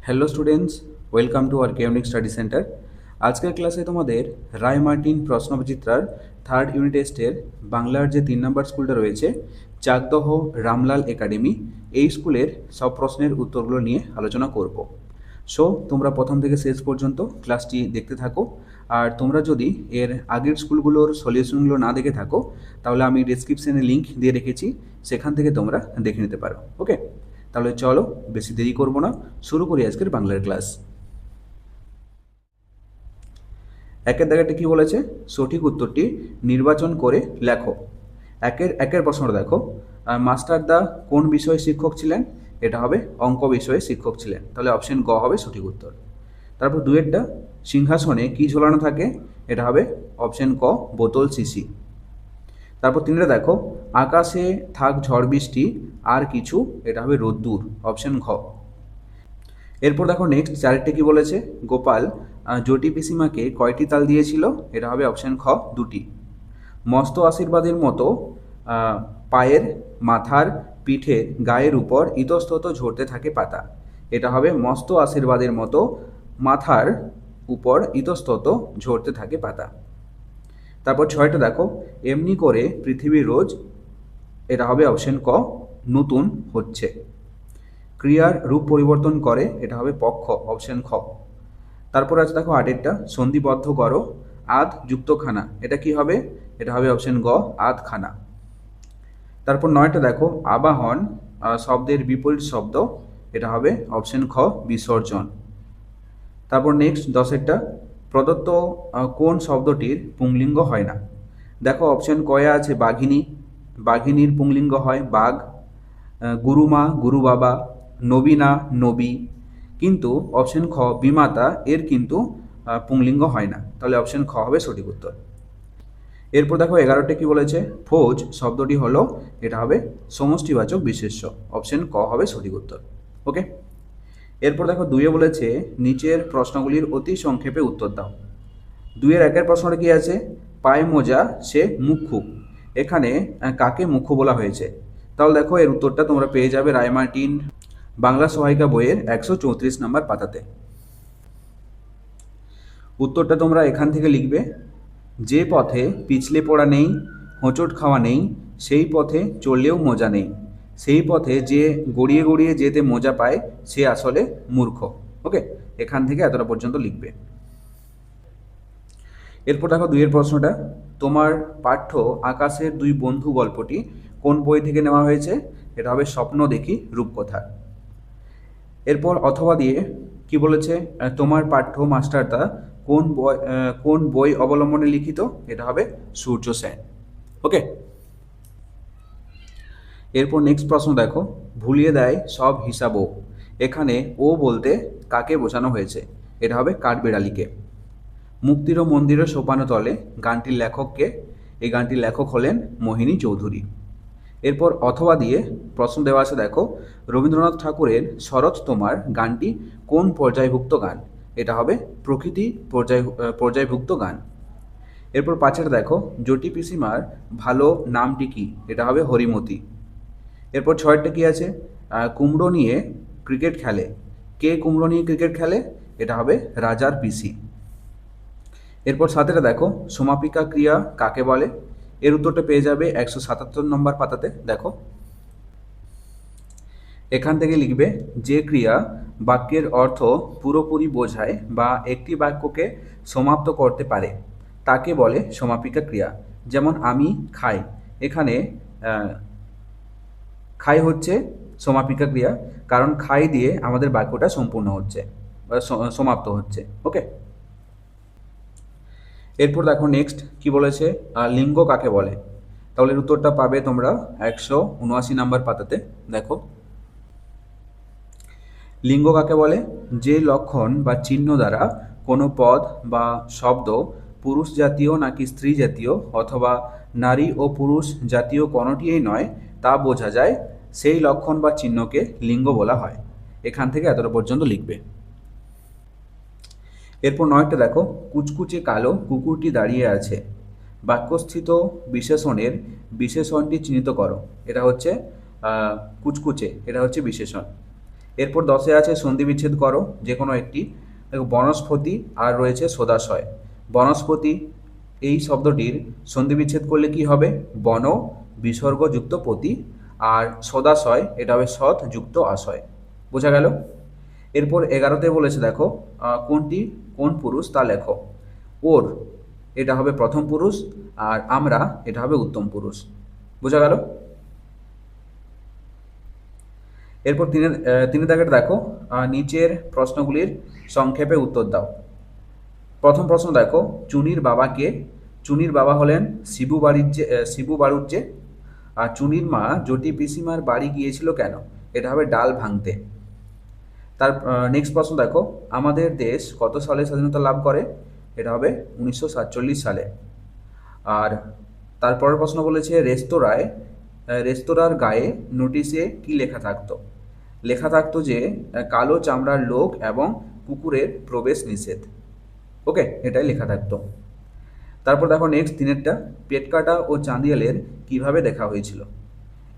Hello students, welcome to our unique study center. আজকের ক্লাসে তোমাদের রায় মার্টিন প্রশ্নবিচিত্রার থার্ড ইউনিট টেস্টের বাংলার যে 3 নম্বর স্কুলটা রয়েছে চাকদহ রামলাল একাডেমি, এই স্কুলের সব প্রশ্নের উত্তরগুলো নিয়ে আলোচনা করব। সো তোমরা প্রথম থেকে শেষ পর্যন্ত ক্লাসটি দেখতে থাকো। আর তোমরা যদি এর আগের স্কুলগুলোর সলিউশনগুলো না দেখে থাকো তাহলে আমি ডিসক্রিপশনে লিঙ্ক দিয়ে রেখেছি, সেখান থেকে তোমরা দেখে নিতে পারো। ওকে, তাহলে চলো বেশি দেরি করব না, শুরু করি আজকের বাংলার ক্লাস। একের দাগেরটা কি বলেছে? সঠিক উত্তরটি নির্বাচন করে লেখো। একের প্রশ্নটা দেখো, মাস্টারদা কোন বিষয়ে শিক্ষক ছিলেন? এটা হবে অঙ্ক বিষয়ে শিক্ষক ছিলেন, তাহলে অপশন গ হবে সঠিক উত্তর। তারপর দুয়েরটা, সিংহাসনে কি ঝোলানো থাকে? এটা হবে অপশন ক, বোতল শিশি। তারপর তিনটা দেখো, আকাশে থাক ঝড় বৃষ্টি আর কিছু, এটা হবে রোদ্দুর, অপশন ঘ। এরপর দেখো নেক্সট চারেরটা কি বলেছে? গোপাল জটি পিসিমাকে কয়টি তাল দিয়েছিল? এটা হবে অপশন খ, দুটি। মস্ত আশীর্বাদের মতো পায়ের, মাথার, পিঠের, গায়ের উপর ইতস্তত ঝরতে থাকে পাতা, এটা হবে মস্ত আশীর্বাদের মতো মাথার উপর ইতস্তত ঝরতে থাকে পাতা। তারপর ছয়টা দেখো, এমনি করে পৃথিবী রোজ, এটা হবে অপশন ক, নতুন হচ্ছে। ক্রিয়ার রূপ পরিবর্তন করে, এটা হবে পক্ষ, অপশন খ। তারপর আছে দেখো আটেরটা, সন্ধিবদ্ধ করো আধ যুক্ত খানা, এটা কি হবে? এটা হবে অপশন গ, আধ খানা। তারপর নয়টা দেখো, আবাহন শব্দের বিপরীত শব্দ, এটা হবে অপশন খ, বিসর্জন। তারপর নেক্সট দশেরটা, প্রদত্ত কোন শব্দটির পুংলিঙ্গ হয় না? দেখো অপশন কয়ে আছে বাঘিনী, বাঘিনীর পুংলিঙ্গ হয় বাঘ, গুরুমা গুরু বাবা, নবীনা নবী, কিন্তু অপশন খ বিমাতা, এর কিন্তু পুংলিঙ্গ হয় না, তাহলে অপশন খ হবে সঠিক উত্তর। এরপর দেখো 11টা কি বলেছে? ফৌজ শব্দটি হলো, এটা হবে সমষ্টিবাচক বিশেষ্য, অপশন ক হবে সঠিক উত্তর। ওকে, এরপর দেখো দুইয়ে বলেছে নিচের প্রশ্নগুলির অতি সংক্ষেপে উত্তর দাও। দুইয়ের একের প্রশ্নটা কি আছে? পায়ে মোজা সে মুখ্যু, এখানে কাকে মুখ্যু বলা হয়েছে? তাহলে দেখো এর উত্তরটা তোমরা পেয়ে যাবে রায় মার্টিন বাংলা সহায়িকা বইয়ের 134 নম্বর পাতাতে। উত্তরটা তোমরা এখান থেকে লিখবে, যে পথে পিছলে পড়া নেই, হোঁচট খাওয়া নেই, সেই পথে চললেও মজা নেই, সেই পথে যে গড়িয়ে গড়িয়ে যেতে মজা পায় সে আসলে মূর্খ। ওকে, এখান থেকে এতটা পর্যন্ত লিখবে। এরপর দেখো দুইয়ের প্রশ্নটা, তোমার পাঠ্য আকাশের দুই বন্ধু গল্পটি কোন বই থেকে নেওয়া হয়েছে? এটা হবে স্বপ্ন দেখি রূপকথা। এরপর অথবা দিয়ে কি বলেছে? তোমার পাঠ্য মাস্টারদা কোন বই অবলম্বনে লিখিত? এটা হবে সূর্য সেন। ওকে, এরপর নেক্সট প্রশ্ন দেখো, ভুলিয়ে দেয় সব হিসাবও, এখানে ও বলতে কাকে বোঝানো হয়েছে? এটা হবে কাঠবিড়ালিকে। মুক্তির ও মন্দিরের সোপানো তলে গানটির লেখককে? এই গানটির লেখক হলেন মোহিনী চৌধুরী। এরপর অথবা দিয়ে প্রশ্ন দেওয়া আছে দেখো, রবীন্দ্রনাথ ঠাকুরের শরৎ তোমার গানটি কোন পর্যায়ভুক্ত গান? এটা হবে প্রকৃতি পর্যায়ভুক্ত গান। এরপর পাঁচেরটা দেখো, জটি পিসিমার ভালো নামটি কি? এটা হবে হরিমতি। এরপর ছয়েরটা কি আছে? কুমড়ো নিয়ে ক্রিকেট খেলে, কে কুমড়ো নিয়ে ক্রিকেট খেলে? এটা হবে রাজার পিসি। এরপর সাতেরটা দেখো, সমাপিকা ক্রিয়া কাকে বলে? এর উত্তরটা পেয়ে যাবে 177 নম্বর পাতাতে। দেখো এখান থেকে লিখবে, যে ক্রিয়া বাক্যের অর্থ পুরোপুরি বোঝায় বা একটি বাক্যকে সমাপ্ত করতে পারে তাকে বলে সমাপিকা ক্রিয়া। যেমন আমি খাই, এখানে খাই হচ্ছে সমাপিকা ক্রিয়া, কারণ খাই দিয়ে আমাদের বাক্যটা সম্পূর্ণ হচ্ছে বা সমাপ্ত হচ্ছে। ওকে, এরপর দেখো নেক্সট কি বলেছে, লিঙ্গ কাকে বলে? তাহলে এর উত্তরটা পাবে তোমরা 179 নম্বর পাতাতে। দেখো লিঙ্গ কাকে বলে? যে লক্ষণ বা চিহ্ন দ্বারা কোনো পদ বা শব্দ পুরুষ জাতীয় নাকি স্ত্রী জাতীয় অথবা নারী ও পুরুষ জাতীয় কোনোটিই নয় তা বোঝা যায়, সেই লক্ষণ বা চিহ্নকে লিঙ্গ বলা হয়। এখান থেকে এতটা পর্যন্ত লিখবে। এরপর নয়টা দেখো, কুচকুচে কালো কুকুরটি দাঁড়িয়ে আছে, বাক্যস্থিত বিশেষণের বিশেষণটি চিহ্নিত করো। এটা হচ্ছে কুচকুচে, এটা হচ্ছে বিশেষণ। এরপর 10-এ আছে সন্ধি বিচ্ছেদ করো যে কোনো একটি। দেখো বনস্পতি আর রয়েছে সদাশয়। বনস্পতি এই শব্দটির সন্ধি বিচ্ছেদ করলে কি হবে? বন বিসর্গ যুক্ত পতি। আর সদাশয় এটা হবে সৎ যুক্ত আশয়। বোঝা গেল? এরপর 11-তে বলেছে দেখো কোনটি কোন পুরুষ তা লেখো। ওর এটা হবে প্রথম পুরুষ, আর আমরা এটা হবে উত্তম পুরুষ। বোঝা গেল? এরপর তিনের দাগের দেখো নিচের প্রশ্নগুলির সংক্ষেপে উত্তর দাও। প্রথম প্রশ্ন দেখো, চুনির বাবা কে? চুনির বাবা হলেন শিবু বাড়ুজ্জে। আর চুনির মা জটি পিসিমার বাড়ি গিয়েছিল কেন? এটা হবে ডাল ভাঙতে। তার নেক্সট প্রশ্ন দেখো, আমাদের দেশ কত সালে স্বাধীনতা লাভ করে? এটা হবে 1947 সালে। আর তারপরের প্রশ্ন বলেছে রেস্তোরাঁর গায়ে নোটিশে কি লেখা থাকতো? লেখা থাকতো যে কালো চামড়ার লোক এবং কুকুরের প্রবেশ নিষেধ। ওকে, এটাই লেখা থাকতো। তারপর দেখো নেক্সট দিনেরটা, পেটকাটা ও চাঁদিয়ালের কিভাবে দেখা হয়েছিল?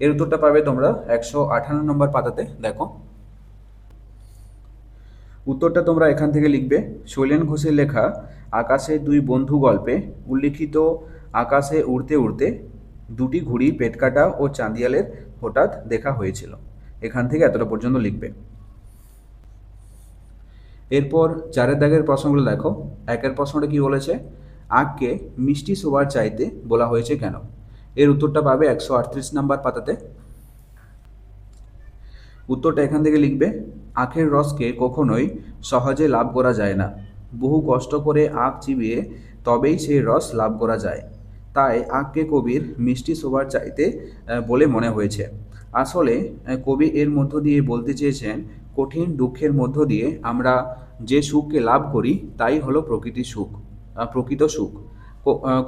এর উত্তরটা পাবে তোমরা 158 নম্বর পাতাতে। দেখো উত্তরটা তোমরা এখান থেকে লিখবে। শৈলেন ঘোষের লেখা আকাশে দুই বন্ধু গল্পে উল্লিখিত আকাশে উড়তে উড়তে দুটি ঘুড়ি পেটকাটা ও চাঁদিয়ালের হঠাৎ দেখা হয়েছিল। এখান থেকে এতটা পর্যন্ত লিখবে। এরপর 4-এর দাগের প্রশ্নগুলো দেখো। 1-এর প্রশ্নটা কি বলেছে? আখকে মিষ্টি শোবার চাইতে বলা হয়েছে কেন? এর উত্তরটা পাবে 138 নাম্বার পাতাতে। উত্তরটা এখান থেকে লিখবে। আখের রসকে কখনোই সহজে লাভ করা যায় না, বহু কষ্ট করে আখ চিবিয়ে তবেই সেই রস লাভ করা যায়। তাই আখকে কবির মিষ্টি শোবার চাইতে বলে মনে হয়েছে। আসলে কবি এর মধ্য দিয়ে বলতে চেয়েছেন কঠিন দুঃখের মধ্য দিয়ে আমরা যে সুখকে লাভ করি তাই হলো প্রকৃত সুখ।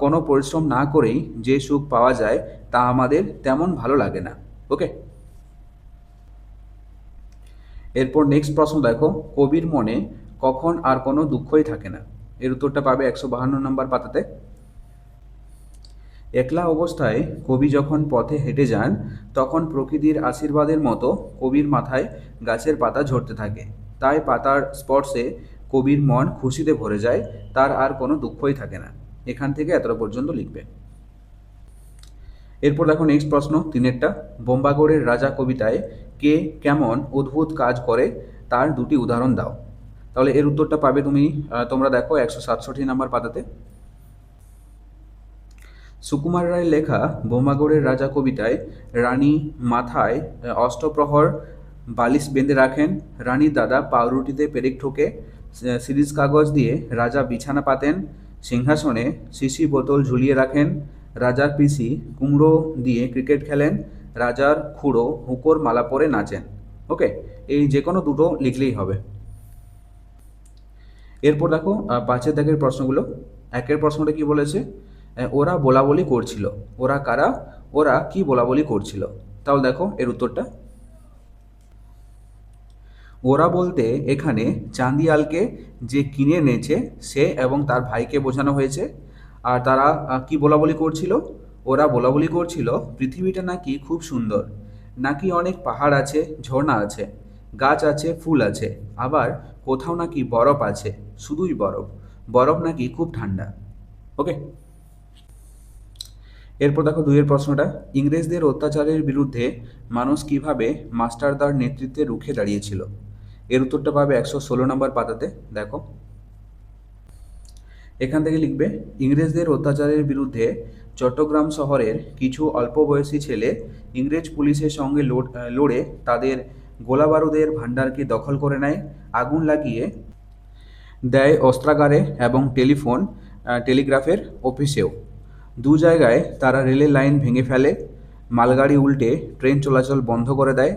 কোনো পরিশ্রম না করেই যে সুখ পাওয়া যায় তা আমাদের তেমন ভালো লাগে না। ওকে, এরপর নেক্সট প্রশ্ন দেখো, কবির মনে কখন আর কোনো দুঃখই থাকে না? এর উত্তরটা পাবে 152 নম্বর পাতাতে। একলা অবস্থায় কবি যখন পথে হেঁটে যান তখন প্রকৃতির আশীর্বাদের মতো কবির মাথায় গাছের পাতা ঝরতে থাকে। তাই পাতার স্পর্শে কবির মন খুশিতে ভরে যায়, তার আর কোনো দুঃখই থাকে না। এখান থেকে এতটা পর্যন্ত লিখবে। এরপর দেখো নেক্সট প্রশ্ন 3-এরটা, বোম্বাগড়ের রাজা কবিতায় কে কেমন অদ্ভুত কাজ করে তার দুটি উদাহরণ দাও। তাহলে এর উত্তরটা পাবে তোমরা দেখো 167 নাম্বার পাতাতে। সুকুমার রায়ের লেখা বোম্বাগড়ের রাজা কবিতায় রানী মাথায় অষ্টপ্রহর বালিশ বেঁধে রাখেন, রানীর দাদা পাউরুটিতে পেরেক ঠোকে, সিরিজ কাগজ দিয়ে রাজা বিছানা পাতেন, সিংহাসনে শিশি বোতল ঝুলিয়ে রাখেন, রাজার পিসি কুমড়ো দিয়ে ক্রিকেট খেলেন, রাজার খুড়ো হুঁকোর মালা পরে নাচেন। ওকে, এই যে কোনো দুটো লিখলেই হবে। এরপর দেখো 5-এর দাগের প্রশ্নগুলো। 1-এর প্রশ্নটা কি বলেছে? ওরা বলাবলি করছিল। ওরা কারা? ওরা কি বলাবলি করছিল? তাহলে দেখো এর উত্তরটা। ওরা বলতে এখানে চাঁদিয়ালকে যে কিনে এনেছে সে এবং তার ভাইকে বোঝানো হয়েছে। আর তারা কি বলাবলি করছিল? ওরা বলাবলি করছিল পৃথিবীটা নাকি খুব সুন্দর, নাকি অনেক পাহাড় আছে, ঝর্ণা আছে, গাছ আছে, ফুল আছে, আবার কোথাও নাকি বরফ আছে, শুধুই বরফ, বরফ নাকি খুব ঠান্ডা। ওকে, এরপর দেখো 2-এর প্রশ্নটা, ইংরেজদের অত্যাচারের বিরুদ্ধে মানুষ কিভাবে মাস্টারদার নেতৃত্বে রুখে দাঁড়িয়েছিল? এর উত্তরটা পাবে 116 নম্বর পাতাতে। দেখো এখান থেকে লিখবে, ইংরেজদের অত্যাচারের বিরুদ্ধে চট্টগ্রাম শহরের কিছু অল্প বয়সী ছেলে ইংরেজ পুলিশের সঙ্গে লড়ে তাদের গোলাবারুদের ভাণ্ডারকে দখল করে নেয়, আগুন লাগিয়ে দেয় অস্ত্রাগারে এবং টেলিগ্রাফের অফিসেও। দু জায়গায় তারা রেলের লাইন ভেঙে ফেলে, মালগাড়ি উল্টে ট্রেন চলাচল বন্ধ করে দেয়,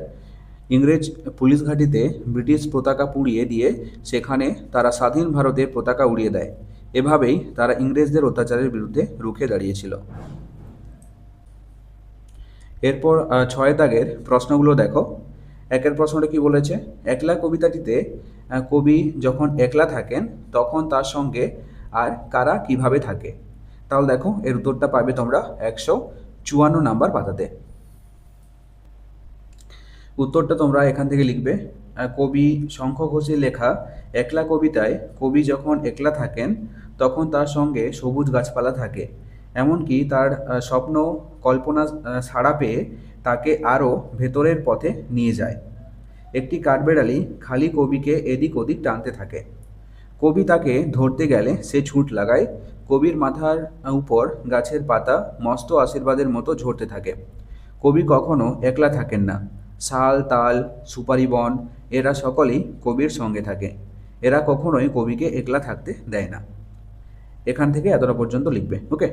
ইংরেজ পুলিশ ঘাঁটিতে ব্রিটিশ পতাকা পুড়িয়ে দিয়ে সেখানে তারা স্বাধীন ভারতের পতাকা উড়িয়ে দেয়। এভাবেই তারা ইংরেজদের অত্যাচারের বিরুদ্ধে রুখে দাঁড়িয়েছিল। এরপর 6 দাগের প্রশ্নগুলো দেখো। 1-এর প্রশ্নটা কি বলেছে? একলা কবিতাটিতে কবি যখন একলা থাকেন তখন তার সঙ্গে আর কারা কিভাবে থাকে? তাহলে দেখো এর উত্তরটা পাবে তোমরা 154 নাম্বার পাতাতে। উত্তরটা তোমরা এখান থেকে লিখবে। কবি শঙ্খ ঘোষের লেখা একলা কবিতায় কবি যখন একলা থাকেন তখন তার সঙ্গে সবুজ গাছপালা থাকে, এমনকি তার স্বপ্ন কল্পনা সাড়া পেয়ে তাকে আরও ভেতরের পথে নিয়ে যায়। একটি কাঠবেড়ালি খালি কবিকে এদিক ওদিক টানতে থাকে। কবি তাকে ধরতে গেলে সে ছুট লাগায়। কবির মাথার উপর গাছের পাতা মস্ত আশীর্বাদের মতো ঝরতে থাকে। কবি কখনো একলা থাকেন না। শাল, তাল, সুপারি বন এরা সকলেই কবির সঙ্গে থাকে। এরা কখনোই কবিকে একলা থাকতে দেয় না। এখান থেকে এতটা পর্যন্ত লিখবে। ওকে,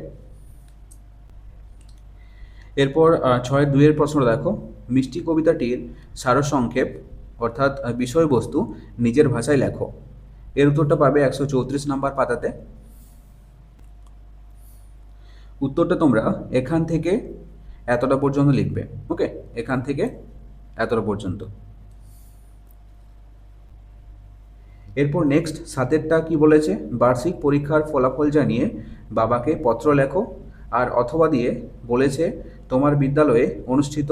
এরপর 6-2 প্রশ্ন দেখো। মিষ্টি কবিতাটির সারসংক্ষেপ অর্থাৎ বিষয়বস্তু নিজের ভাষায় লেখো। এর উত্তরটা পাবে 134 নম্বর পাতাতে। উত্তরটা তোমরা এখান থেকে এতটা পর্যন্ত লিখবে। ওকে, এখান থেকে এতটা পর্যন্ত। এরপর নেক্সট 7টা কি বলেছে, বার্ষিক পরীক্ষার ফলাফল জানিয়ে বাবাকে পত্র লেখো। আর অথবা দিয়ে বলেছে তোমার বিদ্যালয়ে অনুষ্ঠিত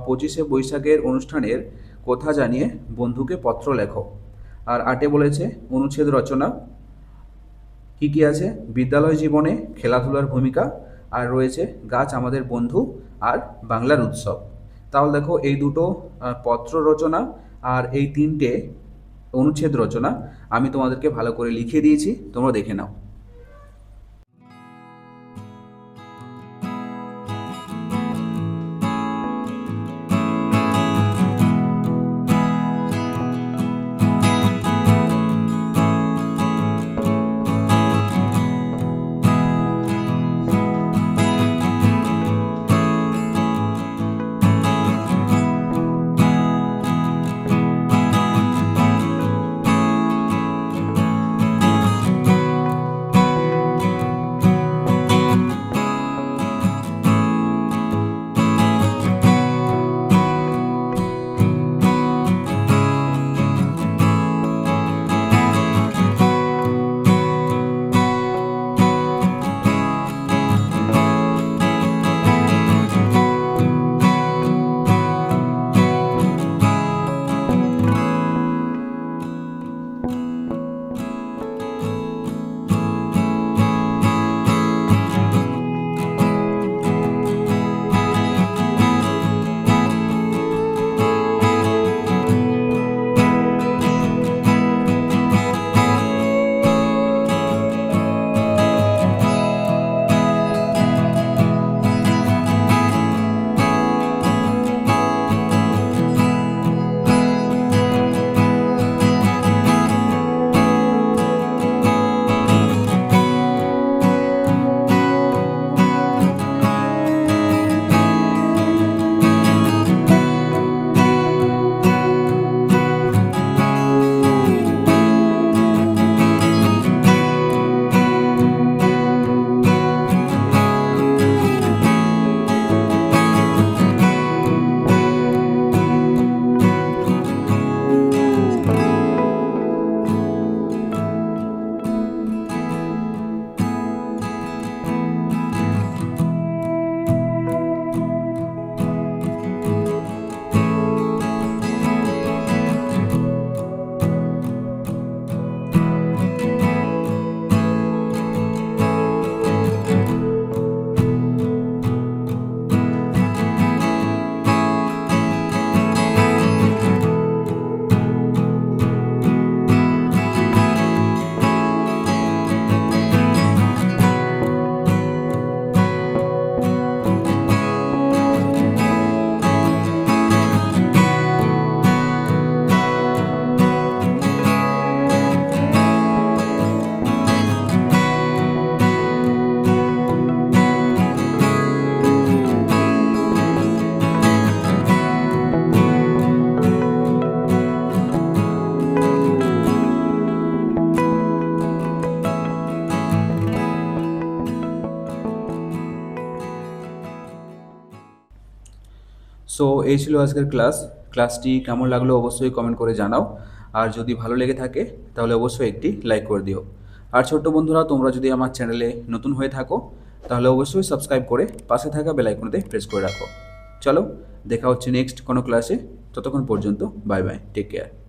25শে বৈশাখের অনুষ্ঠানের কথা জানিয়ে বন্ধুকে পত্র লেখো। আর 8 বলেছে অনুচ্ছেদ রচনা। কি কি আছে, বিদ্যালয় জীবনে খেলাধুলার ভূমিকা, আর রয়েছে গাছ আমাদের বন্ধু, আর বাংলার উৎসব। তাহলে দেখো এই দুটো পত্র রচনা আর এই 3টে অনুচ্ছেদ রচনা আমি তোমাদেরকে ভালো করে লিখে দিয়েছি, তোমরা দেখে নাও। সো এই ছিল আজকের ক্লাসটি কেমন লাগলো অবশ্যই কমেন্ট করে জানাও। আর যদি ভালো লেগে থাকে তাহলে অবশ্যই একটি লাইক করে দিও। আর ছোট্ট বন্ধুরা, তোমরা যদি আমার চ্যানেলে নতুন হয়ে থাকো তাহলে অবশ্যই সাবস্ক্রাইব করে পাশে থাকা বেল আইকনতে প্রেস করে রাখো। চলো, দেখা হচ্ছে নেক্সট কোনো ক্লাসে। ততক্ষণ পর্যন্ত বাই বাই, টেক কেয়ার।